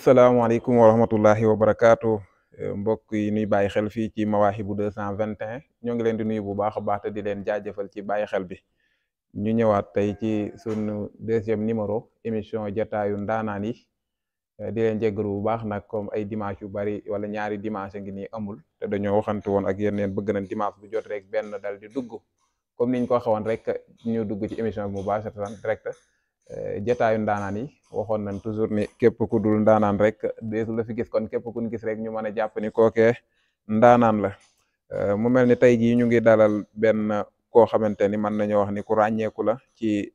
asalaamaaleykum wa rahmatullahi wa barakaatu mbokk yi nuy bàyyi xel fii ci Mawahibou 221 ñoo ngi leen di nuyu bu baax a baax te di leen jaajëfal ci bàyyi xel bi ñu ñëwaat tey ci sunu deuxième numéro émission jataayu ndaanaan yi di leen jéggalu bu baax nag comme ay dimanche yu bari wala ñaari dimanche ngi nii amul te dañoo waxante woon ak yéen bëgg nañ dimanche bu jot rek benn dal di dugg comme niñ ko waxoon rek ñu dugg ci émission bi mubashiratan direct jataayu ndaanaan yi waxoon nañ toujours ni képp ku dul ndaanaan rek deesu la fi gis kon képp ku ñu gis rek ñu mën a jàpp ni kookee ndaanaan la mu mel ni tey jii ñu ngi dalal benn koo xamante ni mën nañoo wax ni ku ràññeeku la ci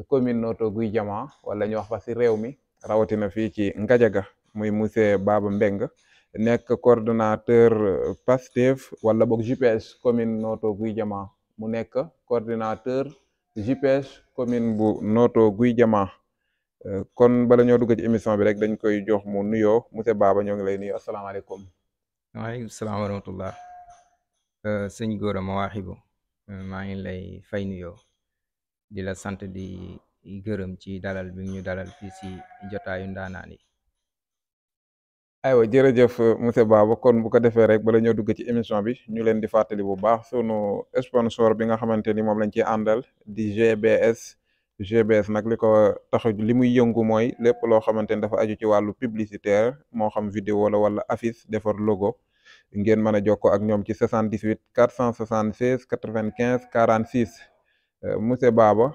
commune Notto Gouye Diama wala ñu wax fa si réew mi rawatina fii ci Ngajaga muy monsieur Baba Mbeng nekk coordonnateur Pastef wala boog JPS commune Notto Gouye Diama mu nekk coordinateur JPS commune bu Notto Gouye Diama kon bala ñoo dugg ci émission bi rek dañ koy jox mu nuyoo monsieur Baba ñoo ngi lay nuyu asalaamaaleykum. waaleykum salaam wa rahmatullah sëñ Gora Mawahibou maa ngi lay fay nuyoo di la sant di gërëm ci dalal bi ñu dalal fii si jotaayu ndaanaan yi. aywa jërëjëf monsieur Baba kon bu ko defee rek bala ñoo dugg ci émission bi ñu leen di fàttali bu baax sunu sponsor bi nga xamante ni moom lañ ci àndal di GBS nag li ko tax li muy yëngu mooy lépp loo xamante ni dafa aju ci wàllu publicitaire moo xam vidéo la wala affiche defar logo ngeen mën a jokkoo ak ñoom ci 78 476 95 46 monsieur Baba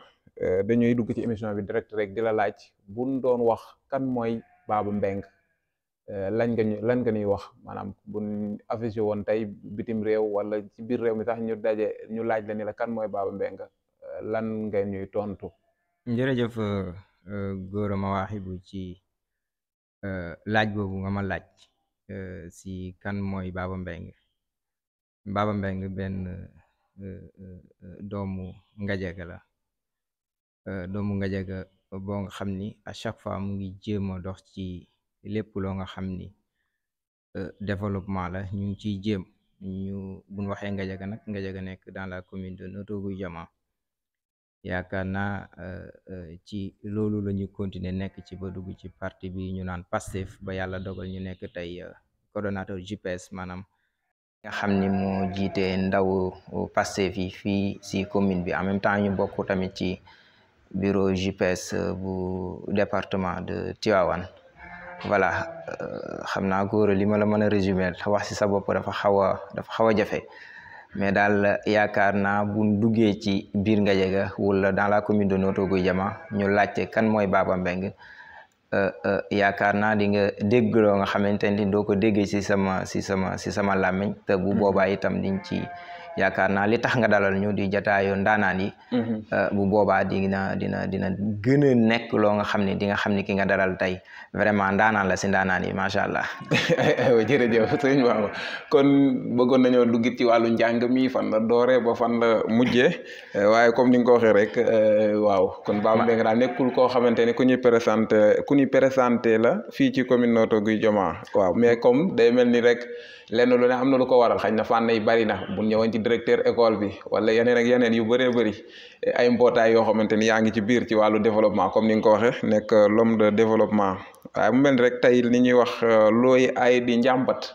dañuy dugg ci émission bi direct rek di la laaj buñ doon wax kan mooy Baba Mbeng lan nga ñuy wax maanaam buñ affiché woon tey bitim réew wala ci biir réew mi sax ñu laaj la ni la kan mooy Baba Mbeng lan nga ñuy tontu. jërëjëf Gora Mawahibou ci laaj boobu nga ma laaj si kan mooy Baba Mbeng. Baba Mbeng benn doomu Ngajaga la doomu Ngajaga boo nga xam ni à chaque fois mu ngi jéem a dox ci lépp loo nga xam ni développement la ñu ngi ciy jéem buñ waxee Ngajaga nag Ngajaga nekk dans la commune de Notto Gouye Diama yaakaar naa ci loolu la ñu continuer nekk ci ba dugg ci parti bi ñu naan Pastef ba yàlla dogal ñu nekk tey coordonnateur JPS maanaam nga xam ni moo jiite ndaw Pastef yi fii si commune bi en même temps ñu bokk tamit ci bureau JPS bu département de Tivaouane. voilà xam naa Gora li ma la mën a résumer wax si sa bopp dafa xaw a jafe mais daal yaakaar naa buñ duggee ci biir Ngajaga wala dans la commune de Notto Gouye Diama ñu laajte kan mooy Baba Mbeng yaakaar naa di nga dégg loo nga xamante ni doo ko déggee si sama làmmiñ te bu boobaa itam diñ ci yaakaar naa li tax nga dalal ñu di jataayu ndaanaan yi bu boobaa dina gën a nekk loo nga xam ne di nga xam ni ki nga dalal tey vraiment ndaanaan la si ndaanaan yi macha allah. jërëjëf sëñ Baba kon bëggoon nañoo dugg ci wàllu njàng mi fan la dooree ba fan la mujjee waaye comme ni nga ko waxee rek waaw kon Baba Mbeng daal nekkul koo xamante ni ku ñuy présenté la fii ci commune Notto Gouye Diama waaw mais comme day mel ni rek lenn lu ne am na lu ko waral xañ na fànn yi bari na bu ñëwoon ci directeur école bi wala yeneen ak yeneen yu bëree bëri ay mbootaay yoo xamante ni yaa ngi ci biir ci wàllu développement comme ni nga ko waxee nekk l'homme de développement waaye mu mel ni rek tey li ñuy wax looy ay di njàmbat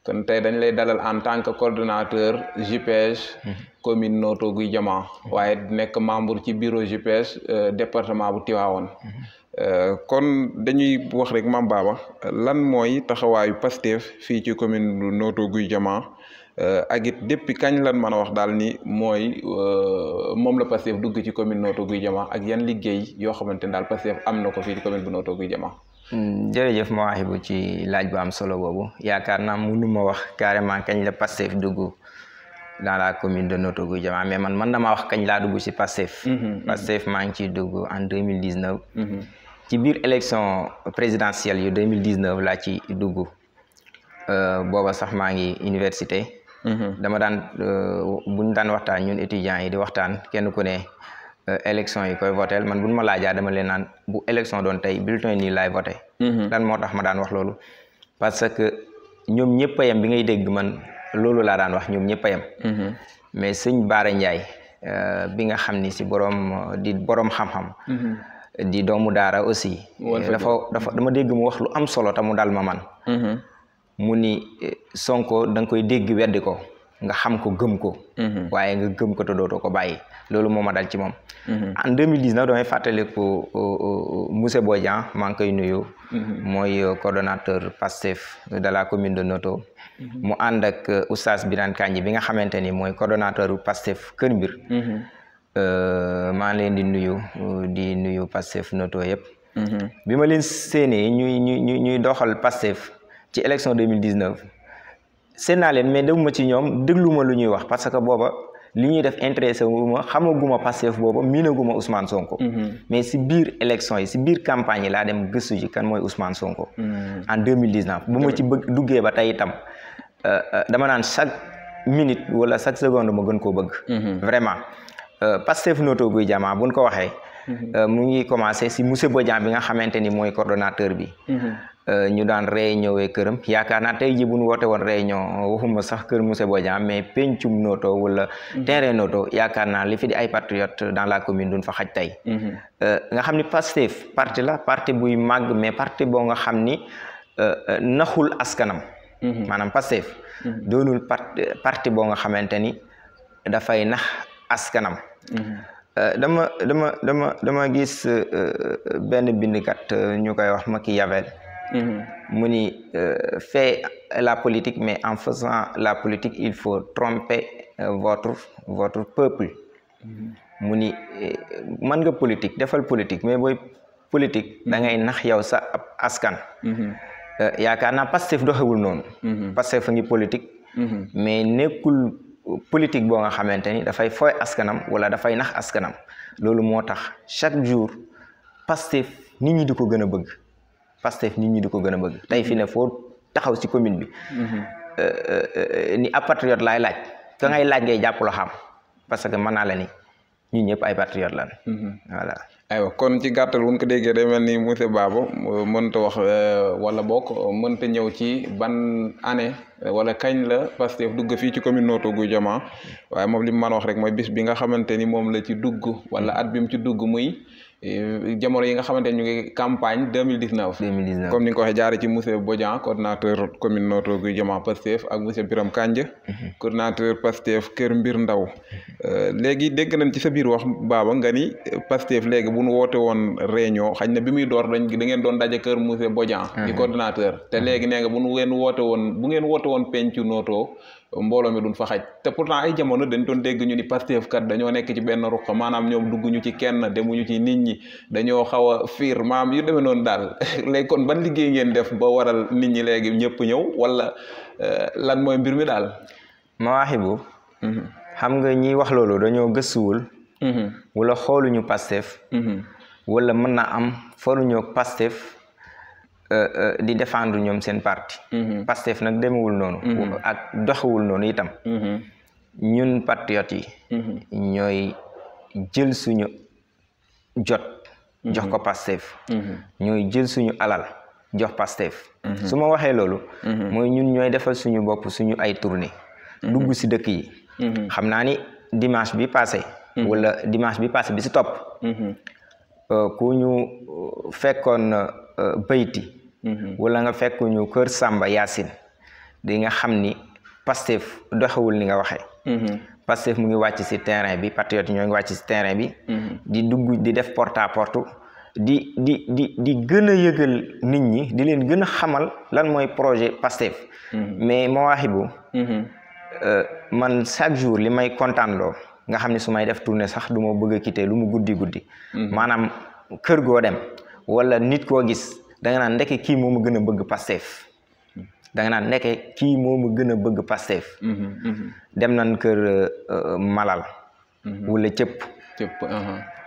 kon tey dañ lay dalal en tant que coordonnateur JPS commune Notto Gouye Diama waaye nekk membre ci bureau JPS département bu Tivaouane kon dañuy wax rek Mame Baba lan mooy taxawaayu Pastef fii ci commune bu Notto Gouye Diama ak it depuis kañ lan mën a wax daal ni mooy moom la Pastef dugg ci commune Notto Gouye Diama ak yan liggéey yoo xamante ne daal Pastef am na ko fii ci commune bu Notto Gouye Diama. jërëjëf Mawahibou ci laaj bu am solo boobu yaakaar naa mënu ma wax carrément kañ la Pastef dugg dans la commune de Notto Gouye Diama mais man damaa wax kañ laa dugg si Pastef. Pastef maa ngi ciy dugg en 2019. ci biir élection présidentielle yu 2019 laa ci dugg booba sax maa ngi université. dama daan buñ daan waxtaan ñun étudiants yi di waxtaan kenn ku ne élection yi koy votel man buñ ma laajaa dama leen naan bu élection doon tey bulletin nii laay voté. lan moo tax ma daan wax loolu parce que ñoom ñëpp a yem bi ngay dégg man loolu laa daan wax ñoom ñëpp a yem. mais sëñ Baara Ndiaye bi nga xam ni si borom xam-xam. di doomu daara aussi dama dégg mu wax lu am solo te mu dal ma man mu ni Sonko da nga koy dégg weddi ko nga xam ko gëm ko waaye nga gëm ko te dootoo ko bàyyi loolu moo ma dal ci moom en 2019 damay fàttaliku monsieur Bodian maa ngi koy nuyu mooy coordonnateur Pastef de la commune de Noto mu ànd ak oustaz Birane Kandji bi nga xamante ni mooy coordonnateur Pastef Kër Mbir maa ngi leen di nuyu Pastef Noto yëpp bi ma leen séenee ñuy doxal Pastef ci élection 2019 seen naa leen mais demuma ci ñoom dégluma lu ñuy wax parce que booba li ñuy def intéressé wu ma xamaguma Pastef booba miinaguma Ousmane Sonko mais si biir élection yi si biir campagne yi laa dem gëstu ji kan mooy Ousmane Sonko en 2019 bu ma ci duggee ba tey itam dama naan chaque minute wala chaque seconde ma gën koo bëgg vraiment Pastef Noto Guy Jama buñ ko waxee mu ngi commencé si monsieur Bodian bi nga xamante ni mooy coordonnateur bi ñu daan réunion këram yaakaar naa tey ji bu ñu woote woon réunion waxuma sax kër monsieur Bodian mais pencum Noto wala terrain Noto yaakaar naa li fi di ay patriotes dans la commune duñ fa xaj tey nga xam ni Pastef parti la parti buy màgg mais parti boo nga xam ni naxul askanam maanaam Pastef doonul parti boo nga xamante ni dafay nax askanam dama gis benn bindkat ñu koy wax Machiavel mu ni fait la politique mais en faisant la politique il faut tromper votre peuple mu ni mën nga politique defal politique mais booy politique da ngay nax yow sa askan yaakaar naa Pastef doxewul noonu Pastef fa ngi politique mais nekkul politique boo nga xamante ni dafay fooy askanam wala dafay nax askanam loolu moo tax chaque jour Pastef nit ñi di ko gën a bëgg Pastef nit ñi di ko gën a bëgg tey fi ne foo taxaw ci commune bi ni ab patriote laay laaj ka ngay laaj ngay jàpp loo xam parce que mën naa la ni ñun ñëpp ay patriote lan voilà aywa kon ci gàttal wuñ ko déggee day mel ni monsieur Baba mënta wax wala bokk mënta ñëw ci ban année wala kañ la Pastef dugg fii ci commune Notto Gouye Diama waaye moom li mu mën a wax rek mooy bis bi nga xamante ni moom la ci dugg wala at bi mu ci dugg muy jamono yi nga xamante ni ñu ngi campagne 2019 comme ni nga ko waxee jaare ci monsieur Bodian coordinateur commune Notto Gouye Diama Pastef ak monsieur Birame Kandji coordinateur Pastef Kër Mbir Ndaw léegi dégg nañ ci sa biir wax Baba nga ni Pastef léegi bu nu woote woon réunion xañ na bi muy door da ngeen doon daje kër monsieur Bodian di coordinateur te léegi nee nga bu ngeen woote woon pencu Notto mbooloo mi duñ fa xaj te pourtant ay jamono dañ doon dégg ñu ni Pastef kat dañoo nekk ci benn ruq maanaam ñoom dugguñu ci kenn demuñu ci nit ñi dañoo xaw a fiir maam yu demee noonu daal léegi kon ban liggéey ngeen def ba waral nit ñi léegi ñëpp ñëw wala lan mooy mbir mi daal Mawahibou xam nga ñiy wax loolu dañoo gëstuwul wala xooluñu Pastef wala mën na am faruñoo Pastef di défendre ñoom seen parti Pastef nag demewul noonu ak doxewul noonu itam ñun patriotes yi ñooy jël suñu jot jox ko Pastef ñooy jël suñu alal jox Pastef su ma waxee loolu mooy ñun ñooy defal suñu bopp suñu ay tournée dugg si dëkk yi xam naa ni dimanche bi passé wala dimanche bi passé bi si topp ku ñu fekkoon bayti wala nga fekk ñu kër Samba Yacine di nga xam ni Pastef doxewul ni nga waxee Pastef mu ngi wàcc si terrain bi patriote ñoo ngi wàcc si terrain bi di dugg di def porte à porte di gën a yëgal nit ñi di leen gën a xamal lan mooy projet Pastef mais Mawahibou man chaque jour li may kontaan loo nga xam ne su may def tournée sax du ma bëgg a quitter lu mu guddi maanaam kër goo dem wala nit koo gis da nga naan ndeke kii moo ma gën a bëgg Pastef da nga naan ndeke kii moo ma gën a bëgg Pastef dem nañ kër Malal wala cëpp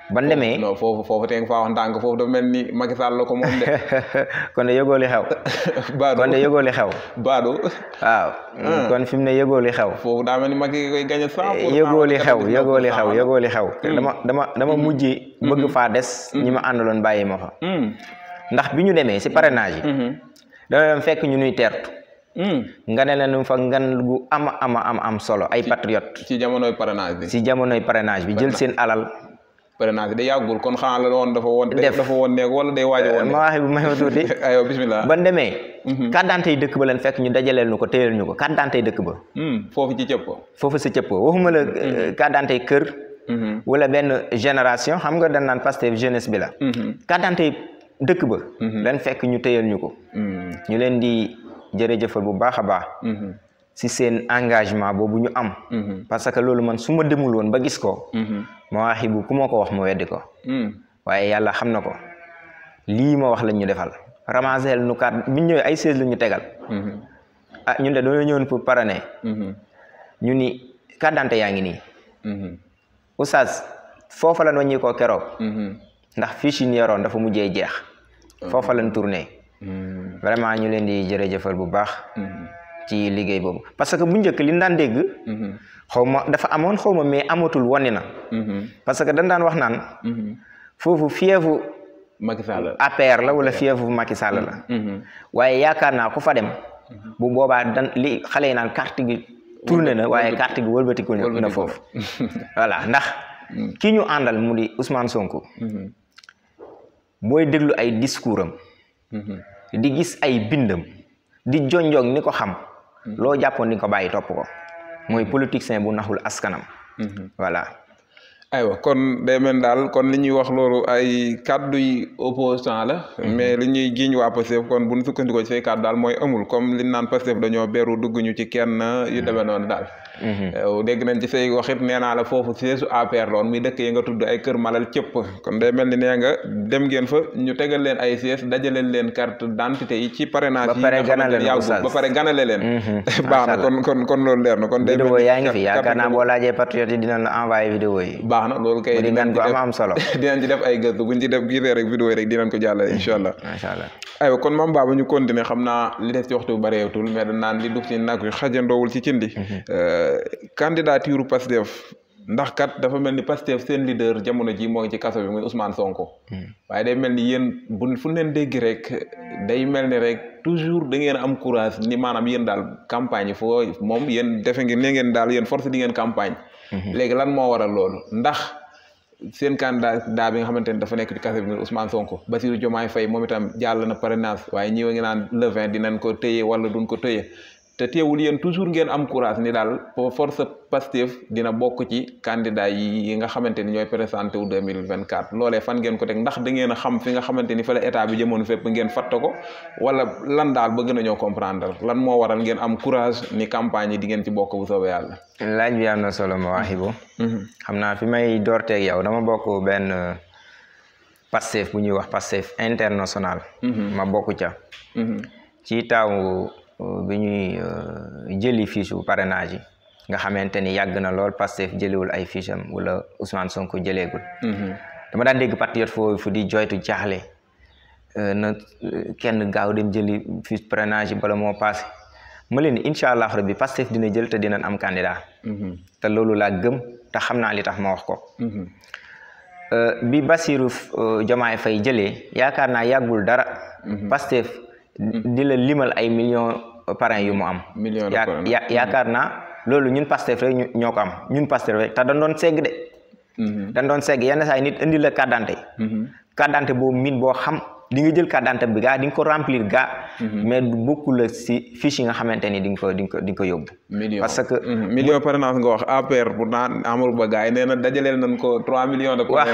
ban demee non foofu tey nga faa wax ndànk foofu dafa mel ni Macky Sall la ko moom de kon de yëgoo li xew kon de yëgoo li xew baadu waaw kon fi mu ne yëgoo li xew foofu daa mel ni Macky koy gañe 100% yëgoo li xew dama mujjee bëgg faa des ñi ma àndaloon bàyyi ma fa ndax bi ñu demee si parrainage yi dana dem fekk ñu nuy teertu nga ne leen fa ngan gu am solo ay patriote ci jamonoy parrainage bi si jamonoy parrainage bi jël seen alal parrainage day yàggul kon xanaa la woon dafa woon nekk wala day waaj a woon ma waxi bu may ma tuuti aywa bismillah ban demee carte d'identité yi dëkk ba leen fekk ñu dajaleel ñu ko téyel ñu ko carte d'identité yi dëkk ba foofu ci cëpp foofu si cëpp waxuma la carte d'identité yi kër wala benn génération xam nga dañ naan Pastef jeunesse bi la carte d'identité yi dëkk ba leen fekk ñu téyel ñu ko ñu leen di jërëjëfal bu baax a baax si seen engagement boobu ñu am parce que loolu man su ma demul woon ba gis ko Mawahibou ku ma ko wax ma weddi ko waaye yàlla xam na ko lii ma wax lañ ñu defal ramasel nu carte bi ñu ñëwee ay 16 la ñu tegal ñun de dañoo ñëwoon pour parrainer ñu ni carte d'identité yaa ngi nii oustaz foofa lañ wàññi ko keroog ndax fiche yi ñu yoroon dafa mujjee jeex foofa lañ tourné vraiment ñu leen di jërëjëfal bu baax ci liggéey boobu parce que bu njëkk li ñu daan dégg xaw ma dafa amoon xaw ma mais amatul wone na parce que dañ daan wax naan foofu fiefu Macky Sall APR la wala fiefu Macky Sall la waaye yaakaar naa ku fa dem bu boobaa dan li xale yi naan carte gi tourné na waaye carte gi wëlbatiku na foofu voilà ndax ki ñu àndal mu di Ousmane Sonko booy déglu ay discours am di gis ay bindam di jonjoog ni ko xam loo jàppoon di ko bàyyi topp ko mooy politicien bu naxul askanam voilà aywa kon day mel daal kon li ñuy wax loolu ay kàddu yi opposant la mais li ñuy giñ waa Pastef kon bu ñu sukkandikoo ci say kàddu daal mooy amul comme li naan Pastef dañoo beru dugg ñu ci kenn yu demee noonu daal dégg nañ ci say waxit nee naa la foofu siège APR loon muy dëkk yi nga tudd ay kër malal cëpp kon day mel ni nee nga dem ngeen fa ñu tegal leen ay siège dajaleel leen carte d'identité yi ci parrainage yi nga xamante yàggul ba pare ganale leen baax na kon loolu leer na kon day vidéo yaa ngi fi yaakaar naa boo laajee patriote yi dinañ la envoyé vidéo yi baax na loolu kay dinañ ko am solo dinañ ci def ay gëstu buñ ci def gisee rek vidéo yi rek dinañ ko jàllale incha allah macha allah aywa kon Mame Baba ñu continuer xam naa li des ci waxtu bu bareetul mais dañ naan li duf ci nag xajandoowul ci cindi candidature Pastef ndax kat dafa mel ni Pastef seen leader jamono ji moo ngi ci kaso bi muy Ousmane Sonko waaye day mel ni yéen fu leen dégg rek day mel ni rek toujours da ngeen am courage ni maanaam yéen daal campagne foo moom yéen defe ngeen ne ngeen daal yéen force di ngeen campagne léegi lan moo waral loolu ndax seen candidat bi nga xamante ni dafa nekk ci kaso bi muy Ousmane Sonko Bassirou Diomaye Faye moom itam jàll na parrainage waaye ñi ngi naan le 20 dinañ ko téye wala duñ ko téye te teewul yéen toujours ngeen am courage ni daal force Pastef dina bokk ci candidat yi nga xamante ni ñooy présenté wu 2024 loolee fan ngeen ko teg ndax da ngeen a xam fi nga xamante ni fa la état bi jëmoon fépp ngeen fatta ko wala lan daal bëgg nañoo comprendre lan moo waral ngeen am courage ni campagne yi di ngeen ci bokk bu soobee yàlla. laaj bi am na solo Mawahibou. xam naa fi may doorteeg yow dama bokk benn Pastef bu ñuy wax Pastef international. ma bokk ca. ci taawu. bi ñuy jëli fiche bu parrainage yi nga xamante ni yàgg na lool Pastef jëliwul ay fiche am wala Ousmane Sonko jëleegul dama daan dégg patriote foofu di joytu jaaxle na kenn gaaw dem jëli fiche parrainage yi bala moo passé ma leen incha allah rabbi Pastef dina jël te dinañ am candidat te loolu laa gëm te xam naa li tax ma wax ko bi Bassirou Diomaye Faye jëlee yaakaar naa yàggul dara Pastef di la limal ay millions parrain yu mu am yaakaar naa loolu ñun Pastef rek ñoo ko am ñun Pastef rek te dañ doon segg de dañ doon segg yenn saa yi nit indi la carte d'identité boobu min boo xam di nga jël carte d'identité bi gaa di nga ko remplir gaa mais du bokkul la si fiche yi nga xamante ni di nga ko yóbbu parce que million parrainage nga wax APR bu naan Amadou Ba gaa yi nee na dajaleel nañ ko 3 millions de waaw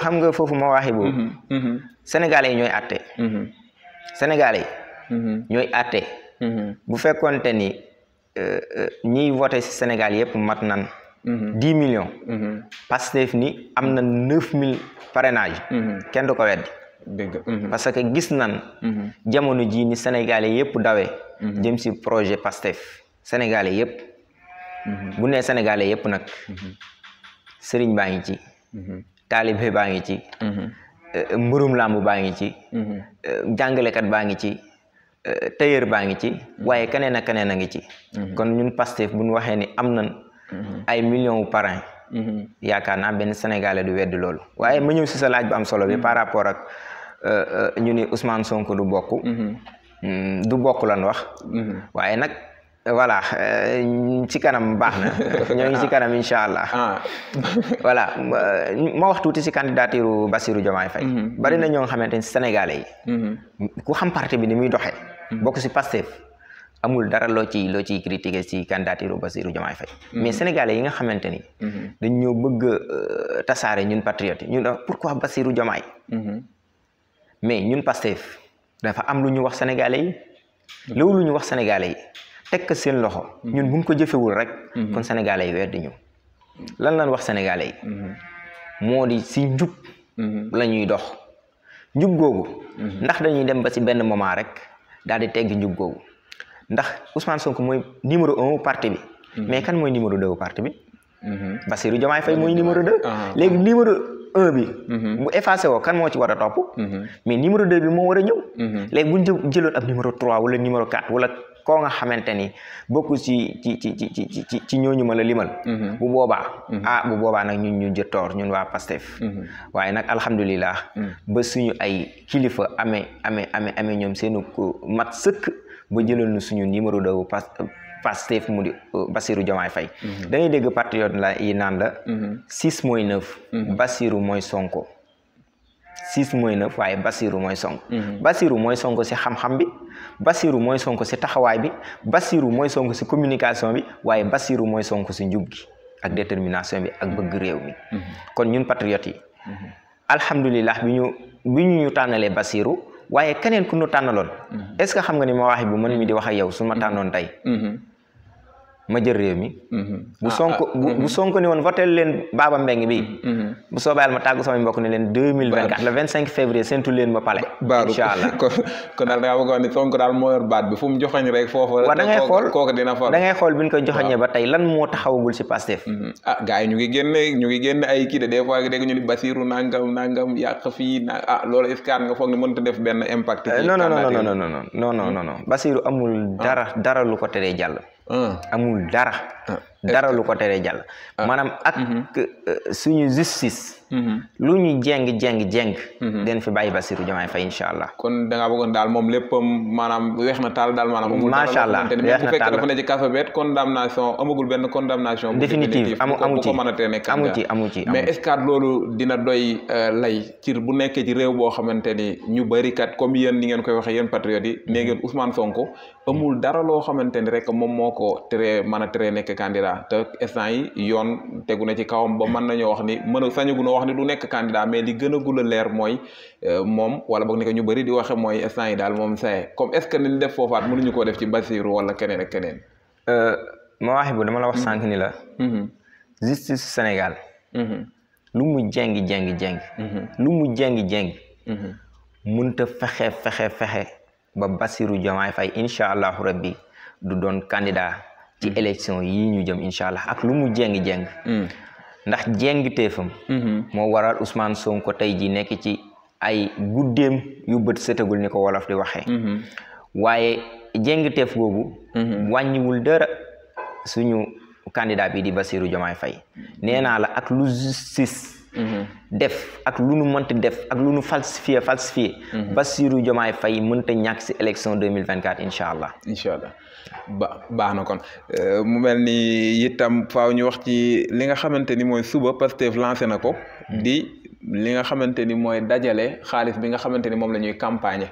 xam nga foofu Mawahibou sénégalais yi ñooy àtte sénégalais yi ñooy àtte bu fekkoonte ni ñiy voté ci Sénégal yëpp mat nan 10 millions Pastef ni am na 9000 parrainage kenn du ko weddi parce que gis nan jamono ji ni sénégalais yëpp dawee jëm ci projet Pastef sénégalais yëpp bu nee sénégalais yëpp nag sëriñ baa ngi ci taalibe baa ngi ci mburum làmb baa ngi ci jàngalekat baa ngi ci tailleur baa ngi ci waaye keneen ak keneen a ngi ci kon ñun Pastef bu ñu waxee ni am nañ ay millions wu parrain yaakaar naa benn sénégalais du weddi loolu waaye ma ñëw si sa laaj bu am solo bi par rapport ak ñu ni Ousmane Sonko du bokk lan wax waaye nag voilà ci kanam baax na ñoo ngi ci kanam incha allah. voilà ma wax tuuti ci candidature Bassirou Diomaye Faye. bari na ñoo nga xamante ni Sénégalais yi. ku xam parti bi ni muy doxee. bokk ci Pastef amul dara loo ciy critiquer ci candidature Bassirou Diomaye Faye. mais Sénégalais yi nga xamante ni. dañ ñoo bëgg tasaare ñun patriotes yi ñun pourquoi Bassirou Diomaye. mais ñun Pastef dafa am lu ñu wax Sénégalais yi. loolu lu ñu wax Sénégalais yi. teg ko seen loxo ñun buñ ko jëfewul rek kon sénégalais yi weddi ñu lan lañ wax sénégalais yi moo di si njub la ñuy dox njub googu ndax dañuy dem ba si benn moment rek daal di teggi njub googu ndax Ousmane Sonko mooy numéro 1 parti bi mais kan mooy numéro 2 parti bi Bassirou Diomaye Faye mooy numéro 2 léegi numéro 1 bi bu effacé woo kan moo ci war a topp mais numéro 2 bi moo war a ñëw léegi buñ jëloon ab numéro 3 wala numéro 4 wala koo nga xamante ni bokku ci ñooñu ma la limal bu boobaa nag ñun ñu jëttoor ñun waa Pastef waaye nag alhamdulilah ba suñu ay kilifa amee ñoom seenu mat sëkk ba jëlal nu suñu numéro 2 Pastef mu di Bassirou Diomaye Faye da ngay dégg patriote la yi naan la 6 mooy 9 Bassirou mooy Sonko 6 mooy 9 waaye Bassirou mooy Sonko Bassirou mooy Sonko si xam-xam bi Bassirou mooy Sonko si taxawaay bi Bassirou mooy Sonko si communication bi waaye Bassirou mooy Sonko si njub gi ak détermination bi ak bëgg réew mi kon ñun patriotes yi alhamdulilah bi ñu tànnalee Bassirou waaye keneen ku ñu tànnaloon est-ce que xam nga ni ma waxi bu man mi di wax ak yow su ma tànnoon tey ma jël réew mi bu Sonko ni woon voté leen Baba Mbengue bi bu soobee yàlla ma tàggu sama mbokk ne leen 2024 le 25 février séntu leen ma pale incha allah kon daal da ngaa bëgg a wax ni Sonko daal moo yor baat bi fu mu joxoñ rek foofu waaw da ngay xool kooku dina for da ngay xool bi ñu koy joxoñee ba tey lan moo taxawagul si Pastef gars yi ñu ngi génne ay kii de des fois dégg ñu ni Bassirou nangam yàq fii loolu est-ce que nga foog ne mënut a def benn impact non Bassirou amul dara lu ko teree jàll amul dara lu ko teree jàll maanaam ak suñu justice lu ñu jeng den fi bàyyi Bassirou Diomaye Faye incha allah kon da ngaa bëggoon daal moom léppam maanaam weex na taal daal maanaam amul macha allah weex na taal dafa ne ci kaso bet condamnation amagul benn condamnation définitive amu ci mais est-ce que loolu dina doy lay ci bu nekkee ci réew boo xamante ni ñu bëri kat comme yéen ni ngeen koy waxee yéen patriotes yi nee ngeen Ousmane Sonko amul dara loo xamante ni rek moom moo ko mën a teree nekk candidat te instant yi yoon tegu na ci kawam ba mën nañoo wax ni sañagunoo wax ni du nekk candidat mais li gën a gula leer mooy moom wala boog ni ko ñu bëri di waxe mooy instant yi daal moom saye comme est-ce que ni def foofaat mënuñu koo def ci Bassirou wala keneen ak keneen ma waxi bu dama la wax sànq ni la justice Sénégal lu mu jeng lu mu jeng mënta fexe ba Bassirou Diomaye Faye incha allahu rabbi du doon candidat ci élection yi ñu jëm incha allah ak lu mu jeng ndax jeng teefam moo waral Ousmane Sonko tey ji nekk ci ay guddeem yu bët setagul ni ko wolof di waxee waaye jeng teef googu wàññiwul dara suñu candidat bi di Bassirou Diomaye Faye nee naa la ak lu justice def ak lu nu mënta def ak lu nu falsifié Bassirou Diomaye Faye mënta ñàkk si élection 2024 incha allah baax na kon mu mel ni itam faaw ñu wax ci li nga xamante ni mooy suba Pastef lancé na ko di li nga xamante ni mooy dajale xaalis bi nga xamante ni moom la ñuy campagne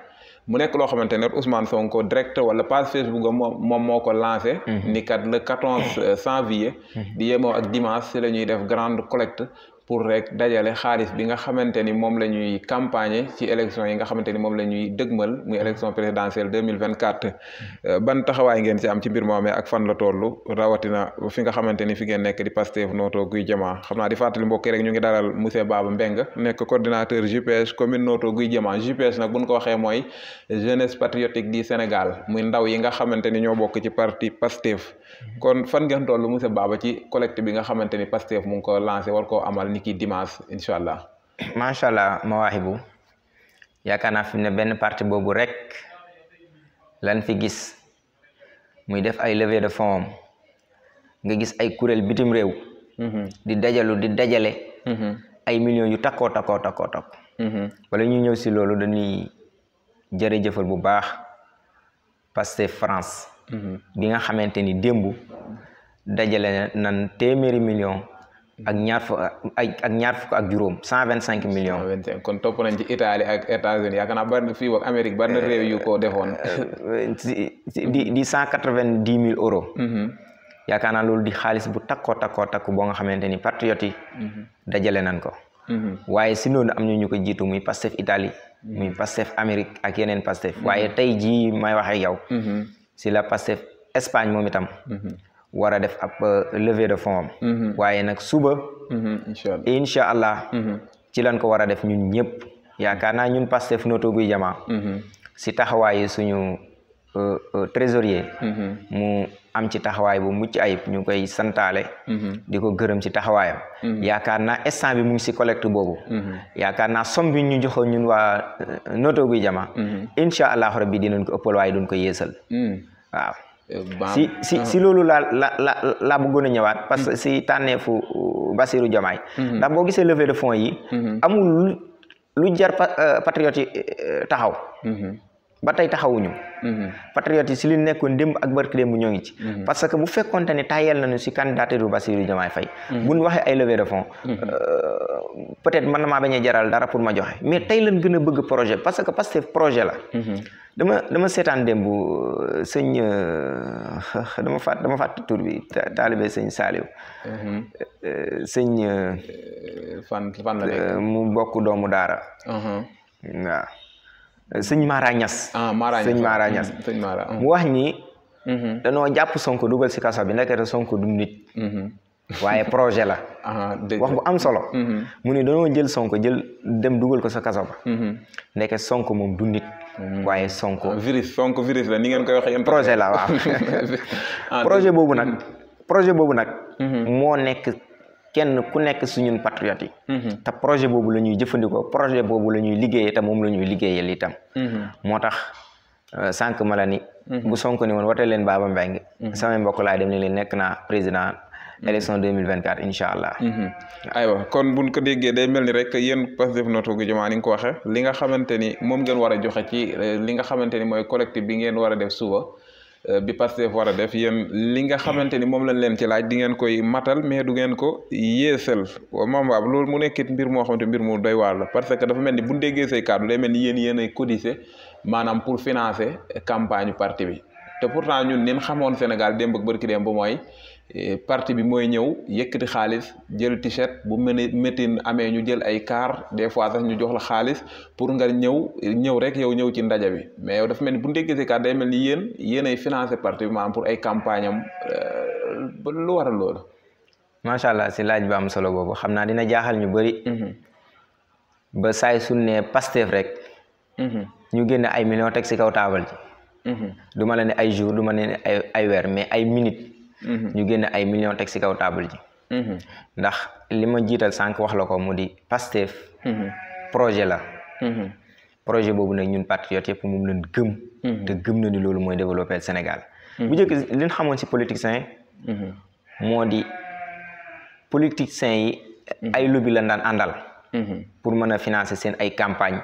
mu nekk loo xamante ne Ousmane Sonko direct wala page Facebook moom moo ko lancé ni kat le 14 janvier di yemoo ak dimanche si la ñuy def grande collecte pour rek dajale xaalis bi nga xamante ni moom la ñuy campagne ci élection yi nga xamante ni moom la ñuy dëgmal muy élection présidentielle 2024 ban taxawaay ngeen ci am ci mbir moomee ak fan la toll rawatina fi nga xamante ni fi ngeen nekk di Pastef Notto Gouye Diama xam naa di fàttali mbokk rek ñu ngi dalal monsieur Baba Mbengue nekk coordinateur JPS commune Notto Gouye Diama JPS nag buñ ko waxee mooy jeunesse patriotique du Sénégal muy ndaw yi nga xamante ni ñoo bokk ci parti Pastef kon fan ngeen toll monsieur Baba ci collecte bi nga xamante ni Pastef mu ngi ko lancé war koo amal ni ki dimanche incha allah macha allah Mawahibou yaakaar naa fi mu ne benn parti boobu rek lan fi gis muy def ay levée de fonds nga gis ay kuréel bitim réew di dajale ay millions yu takkoo wala ñu ñëw si loolu dañuy jërëjëfal bu baax Pastef France bi nga xamante ni démb dajale nan téeméeri million ak ñaar fukk ak juróom 125 millions. 125 kon topp nañ ci Italie ak États-Unis yaakaar naa bari na fii ak Amérique bari na réew yu ko defoon. di 190 000 euros. yaakaar naa loolu di xaalis bu takko boo nga xamante ni patriote yi dajale nañ ko. waaye si noonu am ñu ko jiitu muy Pastef Italie. muy Pastef Amérique ak yeneen Pastef. waaye tey jii may wax ak yow. si la Pastef Espagne moom itam. war a def ab levée de fonds am. waaye nag suba. incha allah ci lañ ko war a def ñun ñëpp. yaakaar naa ñun Pastef Notto Gouye Diama. si taxawaayu suñu trésorier. mu am ci taxawaay bu mucc ayib ñu koy santaale. di ko gërëm ci taxawaayam. yaakaar naa instant bi mu ngi si collecte boobu. yaakaar naa somme bi ñu joxoon ñun waa Notto Gouye Diama. incha allah rabbi dinañ ko ëppal waaye duñ ko yeesal. waaw. si loolu laa bëggoon a ñëwaat parce que si tànneefu Bassirou Diomaye ndax boo gisee levée de fonds yi amul lu jar patriote yi taxaw ba tey taxawuñu patriote yi si li nekkoon démb ak barki démb ñoo ngi ci parce que bu fekkonte ne tayel nañu si candidature Bassirou Diomaye Faye buñ waxee ay levée de fonds peut-être man na maa bañ a jaral dara pour ma joxe mais tey lañ gën a bëgg projet parce que Pastef projet la dama seetaan démb sëñ dama fàtt tur bi taalibe sëñ Saliou sëñ fan la nekk mu bokk doomu daara waaw sëñ Mara Niass sëñ Mara Niass mu wax ni danoo jàpp Sonko dugal si kaso bi ndekete Sonko du nit waaye projet la wax bu am solo mu ni danoo jël Sonko dem dugal ko sa kaso ba ndeke Sonko moom du nit waaye Sonko virus la ni ngeen koy waxee projet la waaw projet boobu nag moo nekk kenn ku nekk suñun patriote yi te projet boobu la ñuy jëfandikoo projet boobu la ñuy liggéeyee te moom la ñuy liggéeyal itam moo tax sànq ma la ni bu Sonko ni woon wote leen Baba Mbengue samay mbokk laay dem ni leen nekk naa président élection 2024 incha allah. aywa kon buñ ko déggee day mel ni rek yéen Pastef Notto Gouye Diama ni nga ko waxee li nga xamante ni moom ngeen war a joxe ci li nga xamante ni mooy collectif bi ngeen war a def suba bi Pastef war a def yéen li nga xamante ni moom lañ leen ci laaj di ngeen koy matal mais du ngeen ko yeesal maam waab loolu mu nekkit mbir moo xamante mbir mu doy waar la parce que dafa mel ni buñ déggee say kàddu day mel ni yéen ay cotiser maanaam pour financer campagne parti bi te pourtant ñun nin xamoon Sénégal démb ak bërki démb mooy parti bi mooy ñëw yëkkati xaalis jël t-shirt bu métin amee ñu jël ay car des fois sax ñu jox la xaalis pour nga ñëw rek ñëw ci ndaje bi mais yow dafa mel ni bu ñu déggee si day mel ni yéen ay financé parti bi maanaam pour ay campagne am lu waral loolu. macha allah si laaj ba am solo boobu xam naa dina jaaxal ñu bëri. ba saay su ne Pastef rek. ñu génne ay millions teg si kaw taabal ji. du ma la ne ay jours du ma ne ay weer mais ay minutes. ñu génne ay millions teg si kaw table ji ndax li ma jiital sànq wax la ko mu di Pastef projet la projet boobu nag ñun patriotes yëpp moom lañ gëm te gëm na ni loolu mooy développer Sénégal bu njëkk li ñu xamoon si politiciens moo di politiciens yi ay lobby lañ daan àndal pour mën a financer seen ay campagne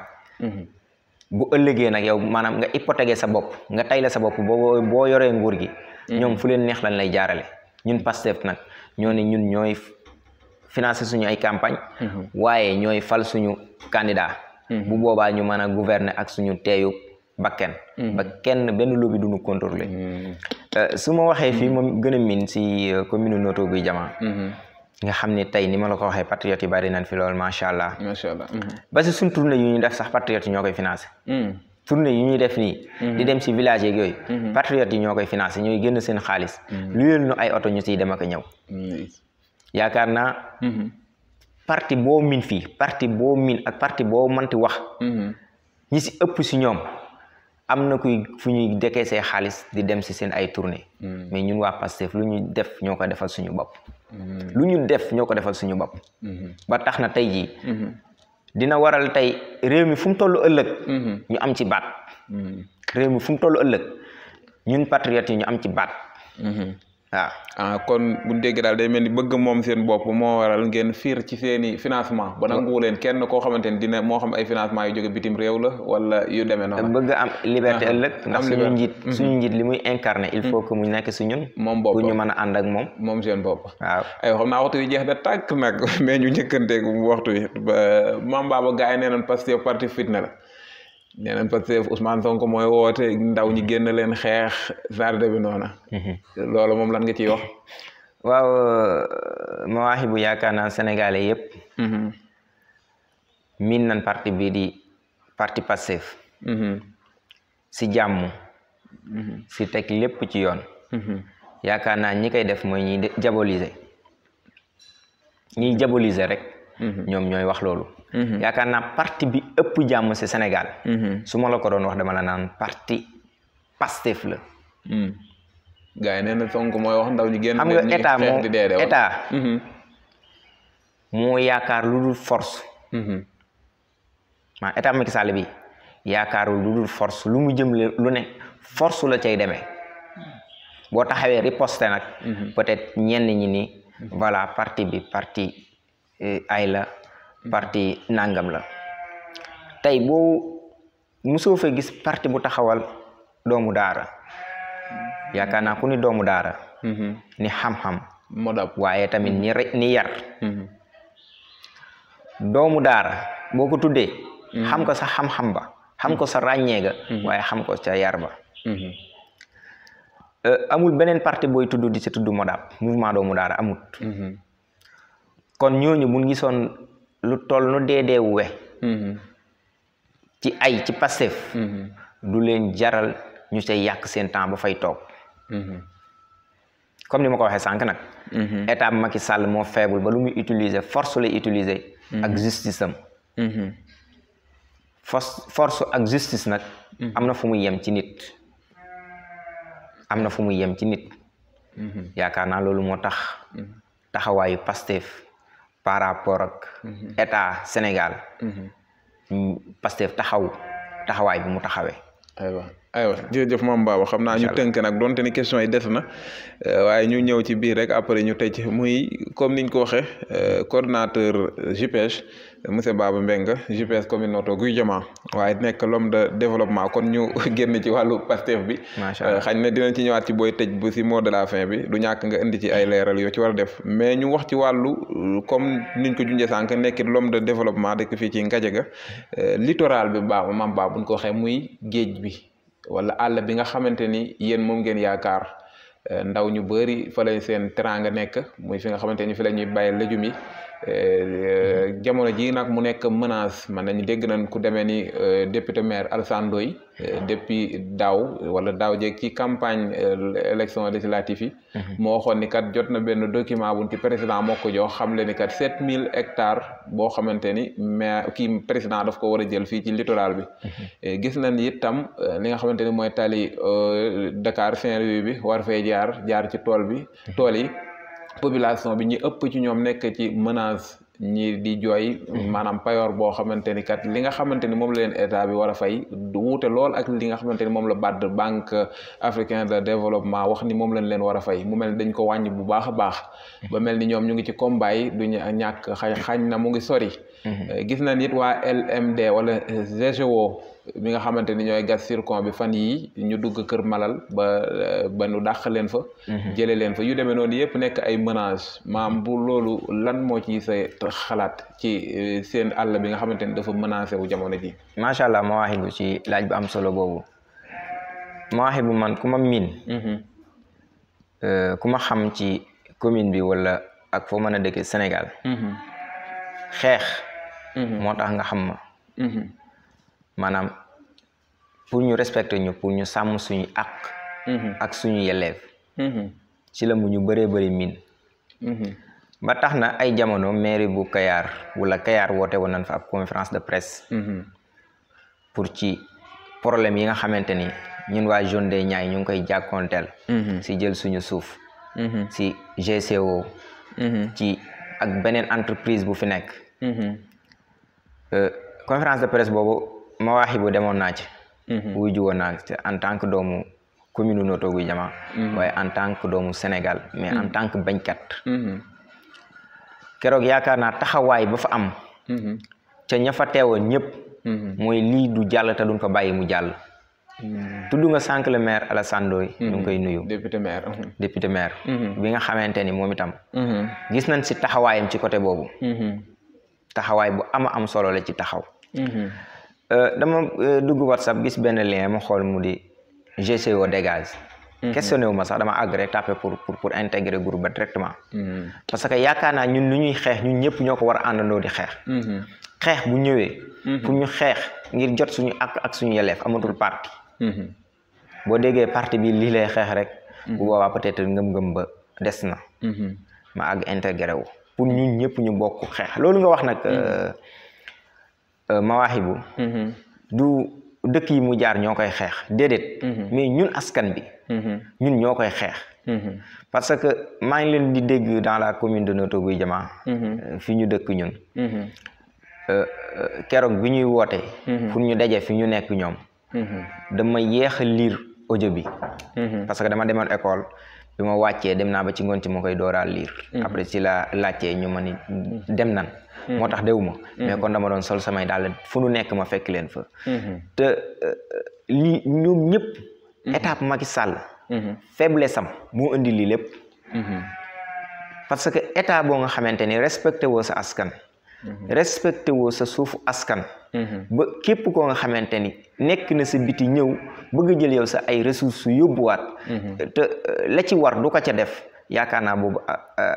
bu ëllëgee nag yow maanaam nga hypothéquer sa bopp nga tayle sa bopp boo yoree nguur gi ñoom fu leen neex lañ lay jaarale ñun Pastef nag ñoo ne ñun ñooy financer suñu ay campagne waaye ñooy fal suñu candidat bu boobaa ñu mën a gouverner ak suñu teeyu bakken ba kenn benn lobby duñu contrôler su ma waxee fii moom gën a miin si commune Notto Gouye Diama nga xam ne tey ni ma la ko waxee patriotes yi bari nañ fi lool macha allah ba si suñ tournée yu ñu def sax patriotes yi ñoo koy financer tournée yi ñuy def nii di dem si village yeeg yooyu patriotes yi ñoo koy financé ñooy génn seen xaalis luyeel nu ay oto ñu siy dem ak a ñëw yaakaar naa parti boo min fii parti boo min ak parti boo mënti wax ñi si ëpp si ñoom am na kuy fu ñuy décaissé xaalis di dem si seen ay tournée mais ñun waa Pastef lu ñu def ñoo ko defal suñu bopp lu ñu def ñoo ko defal suñu bopp ba tax na tey jii dina waral tey réew mi fu mu toll ëllëg ñu am ci baat réew mi fu mu toll ëllëg ñun patriotes yi ñu am ci baat waaw kon bu dégg daal day mel ni bëgg moom seen bopp moo waral ngeen fiir ci seeni financement ba nanguwu leen kenn koo xamante ni dina moo xam ay financement yu jóge bitim réew la wala yu demee noonu. bëgg am liberté ëllëg ndax suñu njiit li muy incarné il faut que mu nekk si ñun moom bopp pour ñu mën a ànd ak moom seen bopp. waaw ay xam naa waxtu wi jeex da tàkk nag mais ñu njëkkanteegu waxtu wi ba Mame Baba gars yi nee nañ Pastef parti fitna la nee nañ Pastef Ousmane Sonko mooy woote ndaw ñi génn leen xeex sarde bi noona loolu moom lan nga ciy wax. waaw Mawahibou yaakaar naa sénégalais yëpp miin nañ parti bii di parti Pastef si jàmm si teg lépp ci yoon yaakaar naa ñi koy def mooy ñiy diaboliser rek ñoom ñooy wax loolu yaakaar naa parti bi ëpp jàmm si Sénégal su ma la ko doon wax dama la naan parti Pastef la gars yi nee na Sonko mooy wax ndaw ñi génn xam nga état moo yaakaar lu dul force maa état Macky Sall bi yaakaarul lu dul force lu mu jëm lu ne force la cay demee boo taxawee riposte nag peut-être ñenn ñi ni voilà parti bi parti ay la parti nangam la tey boo musoo fa gis parti bu taxawal doomu daara yaakaar naa ku ni doomu daara ni xam-xam modab waaye tamit ni yar doomu daara boo ko tuddee xam ko sa xam-xam ba xam ko sa ràññee ga waaye xam ko sa yar ba amul beneen parti booy tudd di ci tudd modab mouvement doomu daara amut kon ñooñu mun gisoon lu toll nu deedeewu we ci Pastef du leen jaral ñu cay yàq seen temps ba fay toog comme ni ma ko waxee sànq nag état Macky Sall moo faible ba lu muy utiliser force lay utiliser ak justice am force ak justice nag am na fu muy yem ci nit yaakaar naa loolu moo tax taxawaayu Pastef par rapport ak état Sénégal Pastef taxawaay bi mu taxawee aywa jërëjëf Mame Baba xam naa ñu tënk nag donte ni question yi des na waaye ñu ñëw ci biir rek après ñu tëj muy comme niñ ko waxee coordonnateur JPS monsieur Baba Mbengue JPS commune Notto Gouye Diama waaye nekk l'homme de développement kon ñu génn ci wàllu Pastef bi xañ na dinañ ci ñëwaat ci booy tëj bu si mot de la fin bi du ñàkk nga indi ci ay leeral yoo ci war a def mais ñu wax ci wàllu comme niñ ko junjee sànq nekkit l'homme de développement dëkk fii ci Ngadiaga littoral bi Baba Mame Baba buñ ko waxee muy géej bi wala àll bi nga xamante ni yéen moom ngeen yaakaar ndaw ñu bëri fa lay seen teranga nekk muy fi nga xamante ni fi la ñuy bàyyi légumes yi jamono ji nag mu nekk menace man nañu dégg nañ ku demee ni député maire Alassane Ndoye depuis daaw wala daaw jeeg ci campagne élection législative yi moo waxoon ni kat jot na benn document buñ ci président moo ko jox xam le ni kat 7000 hectares boo xamante ni mais kii président daf ko war a jël fii ci littoral bi gis nañ itam li nga xamante ni mooy tali Dakar Saint-Louis bi war fee jaar ci tool yi population bi ñi ëpp ci ñoom nekk ci menace ñi di jooy maanaam payoor boo xamante ni kat li nga xamante ni moom la leen état bi war a fay du wuute lool ak li nga xamante ni moom la BAD banque africaine de développement wax ni moom lañ leen war a fay mu mel ni dañ ko wàññi bu baax a baax ba mel ni ñoom ñu ngi ci combat yi du ñàkk xañ na mu ngi sori gis nañ it waa LMD wala GGO bi nga xamante ni ñooy gas zircon bi fan yi ñu dugg Kër Malal ba nu dàq leen fa jële leen fa yu demee noonu yëpp nekk ay menaces maam bu loolu lan moo ci sa xalaat ci seen àll bi nga xamante ni dafa menacé wu jamono ji macha allah Mawahibou ci laaj bu am solo boobu Mawahibou man ku ma miin ku ma xam ci commune bi wala ak foo mën a dëkk Sénégal xeex moo tax nga xam ma maanaam pour ñu respecter ñu pour ñu sàmm suñu ak suñu yelleef ci la mu ñu bëree bëri miin ba tax na ay jamono mairie bu Kayar wala Kayar woote woon nañ fa ab conférence de presse pour ci problème yi nga xamante ni ñun waa zone des Niayes ñu ngi koy jàkkoonteel si jël suñu suuf si GCO ci ak beneen entreprise bu fi nekk conférence de presse boobu Mawahibou demoon naa ci wuyu woon naa ci en tant que doomu commune Notto Gouye Diama waaye en tant que doomu Sénégal mais en tant que bañkat keroog yaakaar naa taxawaay ba fa am ca ña fa teewoon ñëpp mooy lii du jàll te duñ ko bàyyi mu jàll tudd nga sànq le maire Alassane Ndoye ñu ngi koy nuyu député maire bi nga xamante ni moom itam gis nañ si taxawaayam ci côté boobu taxawaay bu am solo la ci taxaw dama dugg WhatsApp gis benn lien ma xool mu di GCO dégage questionné wu ma sax dama àgg rek tapé pour intégrer groupe ba directement parce que yaakaar naa ñun lu ñuy xeex ñun ñëpp ñoo ko war a àndandoo di xeex bu ñëwee pour ñu xeex ngir jot suñu ak suñu yelleef amatul parti boo déggee parti bi lii lay xeex rek bu boobaa peut-être ngëm-ngëm ba des na ma àgg intégré wu pour ñun ñëpp ñu bokk xeex loolu nga wax nag Mawahibou du dëkk yi mu jaar ñoo koy xeex déedéet mais ñun askan bi ñun ñoo koy xeex parce que maa ngi leen di dégg dans la commune de Notto Gouye Diama fi ñu dëkk ñun keroog bi ñuy woote pour ñu daje fi ñu nekk ñoom dama yéex a lire audio bi parce que dama demoon école bi ma wàccee dem naa ba ci ngoon ci ma koy dooraal lire après ci la laajtee ñu ma ni dem nan moo tax dewuma mais kon dama doon sol samay daal fu nu nekk ma fekk leen fa te lii ñoom ñëpp étape Macky Sall faiblesse am moo indi lii lépp parce que état boo nga xamante ni respecté woo sa askan respecté woo sa suufu askan ba képp koo nga xamante ni nekk na sa biti ñëw bëgg jël yow sa ay ressources su yóbbuwaat te la ci war du ko ca def yaakaar naa boobu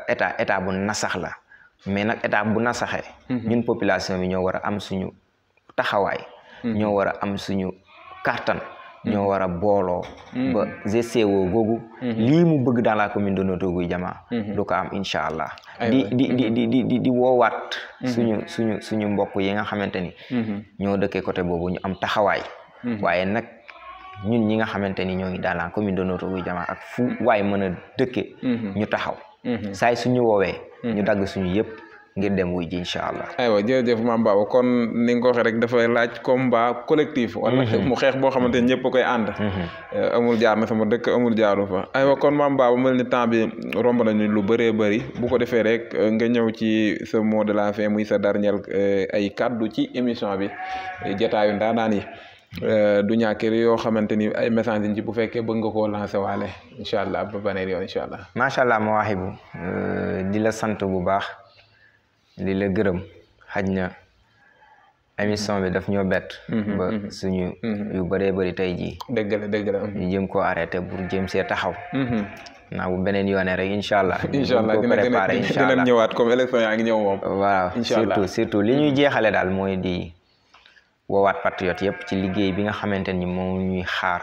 état bu nasax la mais nag état bu nasaxee ñun population bi ñoo war a am suñu taxawaay ñoo war a am suñu kàttan ñoo war a booloo ba GCO googu lii mu bëgg dans la commune de Notto Gouye Diama du ko am incha allah di woowaat suñu mbokk yi nga xamante ni ñoo dëkkee côté boobu ñu am taxawaay waaye nag ñun ñi nga xamante ni ñoo ngi dans la commune de Notto Gouye Diama ak fu waay mën a dëkke ñu taxaw saay suñu woowee ñu dagg suñu yëpp ngir dem wuy ji incha allah. aywa jërëjëf Mame Baba kon ni nga ko waxee rek dafay laaj combat collectif. wala mu xeex boo xamante ni ñëpp koy ànd. amul jaar na sama dëkk amul jaaru fa. aywa kon Mame Baba mel ni temps bi romb nañu lu bëree bëri bu ko defee rek nga ñëw ci sa mot de la fin muy sa dernier ay kaddu ci émission bi jotaayu ndaanaan yi du ñàkk yoo xamante ni ay message yi ci bu fekkee bëgg nga koo lancé waale incha allah ba beneen yoon incha allah. macha allah Mawahibou di la sant bu baax. di la gërëm xaj na émission bi daf ñoo bett ba suñu yu bëree bëri tey jii dëgg la ñu jëm koo arrêté pour jëm see taxaw naa bu beneen yoone rek incha allah dina ñëwaat comme élection yaa ngi ñëw moom waaw surtout li ñuy jeexale daal mooy di woowaat patriote yëpp ci liggéey bi nga xamante ni moom ñuy xaar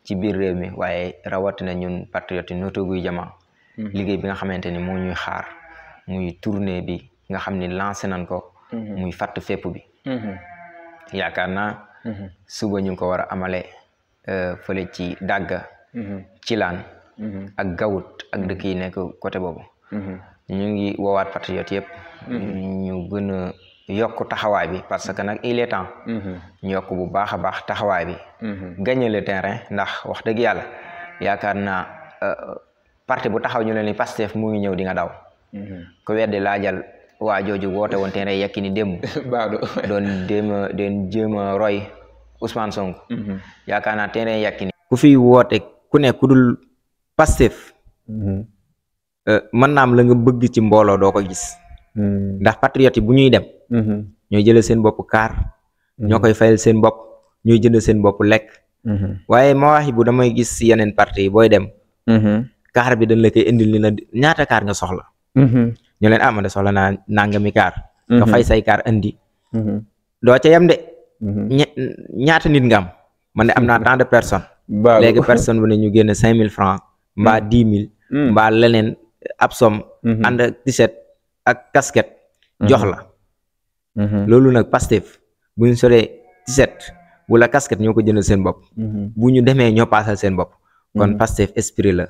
ci biir réew mi waaye rawatina ñun patriote yi Notto Gouye Diama liggéey bi nga xamante ni moo ñuy xaar muy tournée bi nga xam ni lancé nañ ko muy fatt fépp bi yaakaar naa suba ñu ngi ko war a amale fële ci Dagga Cilaan ak Gawut ak dëkk yi nekk côté boobu ñu ngi woowaat patriote yëpp ñu gën a yokk taxawaay bi parce que nag il est temps ñu yokk bu baax a baax taxawaay bi gagner le terrain ndax wax dëgg yàlla yaakaar naa parti bu taxaw ñu leen ni Pastef mu ngi ñëw di nga daw ko weddi laajal waa jooju woote woon terrain Yekini démb doon jéem a roy Ousmane Sonko yaakaar naa terrain Yekini ku fiy woote ku ne ku dul Pastef mën naa am la nga bëgg ci mbooloo doo ko gis ndax patriote yi bu ñuy dem ñooy jëlee seen bopp kaar ñoo koy fayal seen bopp ñooy jënd seen bopp lekk waaye Mawahibou damay gis si yeneen parti yi booy dem kaar bi dañ la koy indil ni la ñaata kaar nga soxla ñu leen amande soxla naa nangami kaar nga fay say kaar indi doo ca yem de ñaata nit nga am man ne am naa tant de personnes léegi personne bu ne ñu génn 5000 francs mbaa 10 000 mbaa leneen ab somme ànd ak t-shirt ak casquette jox la loolu nag Pastef bu ñu solee t-shirt wala casquette ñoo ko jëndal seen bopp bu ñu demee ñoo paasal seen bopp kon Pastef esprit la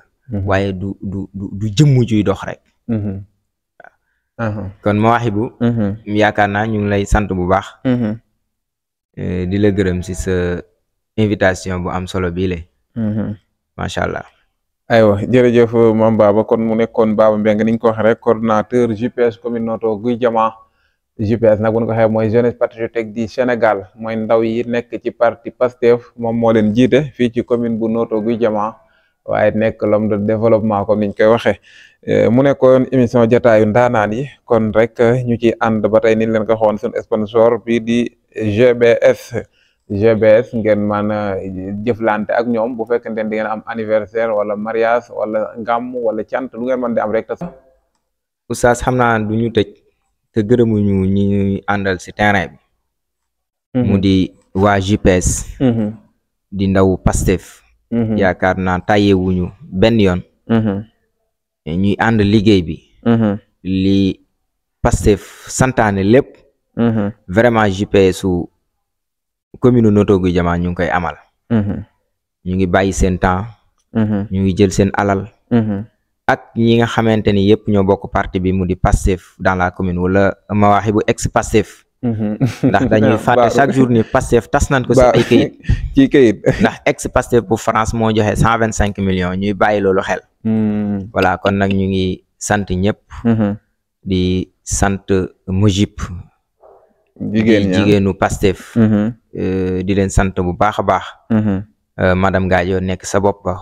waaye du jëmmu juy dox rek kon Mawahibou yaakaar naa ñu ngi lay sant bu baax di la gërëm ci sa invitation bu am solo bii le macha allah. aywa jërëjëf Mame Baba kon mu nekkoon Baba Mbengue ni ñu ko waxee rek coordonnateur JPS commune Notto Gouye Diama JPS nag bu ñu ko waxee mooy jeunesse patriotique du Sénégal mooy ndaw yi nekk ci parti PASTEF moom moo leen jiite fii ci commune bu Notto Gouye Diama waaye nekk l'homme de développement comme niñ koy waxee mu nekkoon émission jotaayu ndaanaan yi kon rek ñu ci ànd ba tey ni leen ko waxoon suñu sponsor bii di GBS ngeen mën a jëflante ak ñoom bu fekkente ne di ngeen am anniversaire wala mariage wala ngàmm wala cant lu ngeen mën di am rek te Oustaz xam naa du ñu tëj te gërëmuñu ñi ñuy àndal si terrain bi mu di waa JPS di ndaw PASTEF yaakaar naa tàyyeewuñu benn yoon ñuy ànd liggéey bi li PASTEF santaane lépp vraiment JPS u commune Notto Gouye Diama ñu ngi koy amal ñu ngi bàyyi seen temps ñu ngi jël seen alal ak ñi nga xamante ni yëpp ñoo bokk parti bi mu di PASTEF dans la commune wala Mawahibou ex PASTEF ndax dañuy fàtte chaque jour ni PASTEF tas nañ ko si ay kayit ci kayit ndax ex PASTEF bu France moo joxe 125 millions ñuy bàyyi loolu xel voilà kon nag ñu ngi sant ñëpp di sant Mujib jigéenu PASTEF di leen sant bu baax a baax madame Gadio nekk sa bopp ba